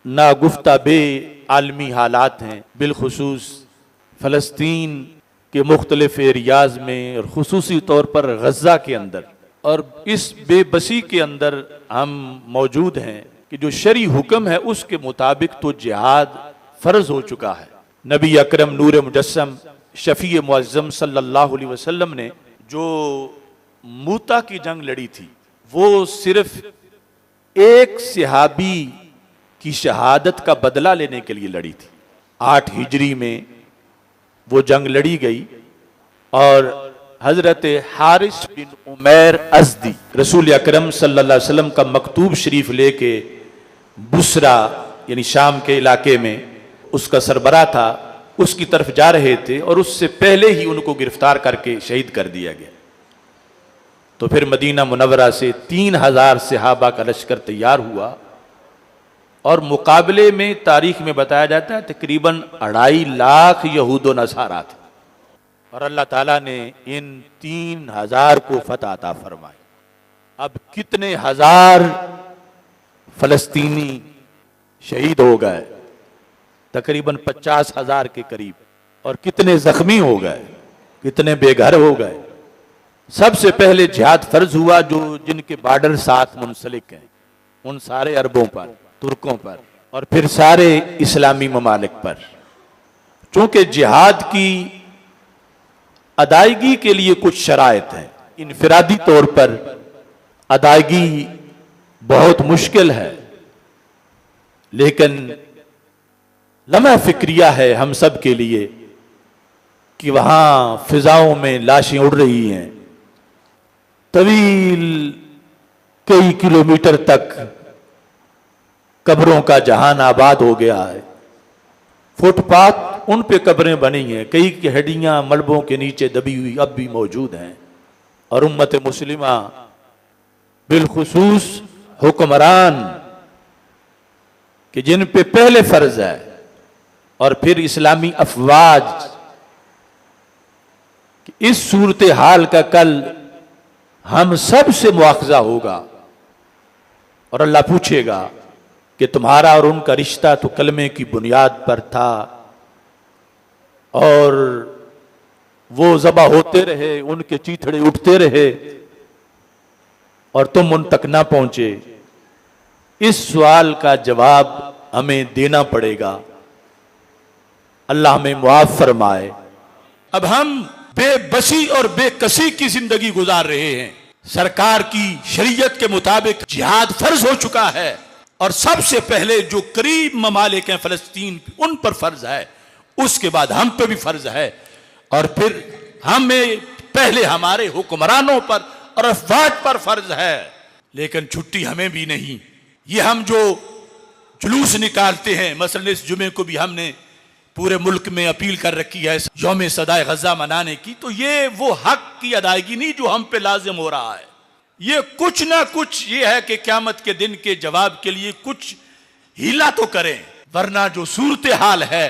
नागुफ्ता बे आलमी हालात हैं, बिलखुसूस फ़लस्तीन के मुख्तलिफ एरियाज़ में और ख़ुसूसी तौर पर गज़ा के अंदर, और इस बेबसी के अंदर हम मौजूद हैं कि जो शरी हुक्म है उसके मुताबिक तो जिहाद फ़र्ज हो चुका है। नबी अकरम नूर मुजस्सम शफ़ी मुअज़्ज़म सल्लल्लाहु अलैहि वसल्लम ने जो मूता की जंग लड़ी थी वो सिर्फ एक सहाबी की शहादत का बदला लेने के लिए लड़ी थी। 8 हिजरी में वो जंग लड़ी गई और हजरत हारिस बिन उमैर अज़दी रसूल अकरम सल्लल्लाहु अलैहि वसल्लम का मकतूब शरीफ लेके बुसरा यानी शाम के इलाके में उसका सरबरा था, उसकी तरफ जा रहे थे और उससे पहले ही उनको गिरफ्तार करके शहीद कर दिया गया। तो फिर मदीना मुनव्वरा से 3000 सहाबा का लश्कर तैयार हुआ और मुकाबले में तारीख में बताया जाता है तकरीबन 2.5 लाख यहूद व नसारा थे और अल्लाह ताला ने इन 3000 को फतह अता फरमाई। अब कितने हजार फलस्तीनी शहीद हो गए, तकरीबन 50,000 के करीब, और कितने जख्मी हो गए, कितने बेघर हो गए। सबसे पहले जिहाद फर्ज हुआ जो जिनके बॉर्डर साथ मुंसलिक हैं उन सारे अरबों पर, तुर्कों पर, और फिर सारे इस्लामी ममालिक पर। चूंकि जिहाद की अदायगी के लिए कुछ शराइत हैं, इनफरादी तौर पर अदायगी बहुत मुश्किल है, लेकिन लम्हा फिक्रिया है हम सब के लिए कि वहां फिजाओं में लाशें उड़ रही हैं, तवील कई किलोमीटर तक कब्रों का जहान आबाद हो गया है, फुटपाथ उन पे कब्रें बनी हैं, कई की हड्डियां मलबों के नीचे दबी हुई अब भी मौजूद हैं। और उम्मत मुस्लिमा बिलखुसूस हुक्मरान कि जिन पे पहले फर्ज है और फिर इस्लामी अफवाज कि इस सूरत हाल का कल हम सब से मुआखजा होगा और अल्लाह पूछेगा कि तुम्हारा और उनका रिश्ता तो कलमे की बुनियाद पर था और वो ज़बा होते रहे, उनके चीथड़े उठते रहे और तुम उन तक ना पहुंचे। इस सवाल का जवाब हमें देना पड़ेगा। अल्लाह हमें मुआफ़ फरमाए। अब हम बेबसी और बेकसी की जिंदगी गुजार रहे हैं। सरकार की शरीयत के मुताबिक जिहाद फर्ज हो चुका है और सबसे पहले जो करीब ममालिक हैं फलस्तीन उन पर फर्ज है, उसके बाद हम पे भी फर्ज है और फिर हमें पहले हमारे हुक्मरानों पर और अफवाज पर फर्ज है। लेकिन छुट्टी हमें भी नहीं। ये हम जो जुलूस निकालते हैं, मसलन इस जुमे को भी हमने पूरे मुल्क में अपील कर रखी है यौम सदाए गज़ा मनाने की, तो ये वो हक की अदायगी नहीं जो हम पे लाजिम हो रहा है। ये कुछ ना कुछ ये है कि क़यामत के दिन के जवाब के लिए कुछ हीला तो करें, वरना जो सूरत हाल है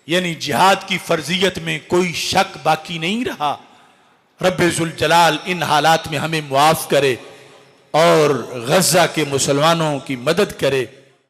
यानी जिहाद की फर्जियत में कोई शक बाकी नहीं रहा। रब्बे जुल जलाल इन हालात में हमें मुआफ़ करे और गज़ा के मुसलमानों की मदद करे।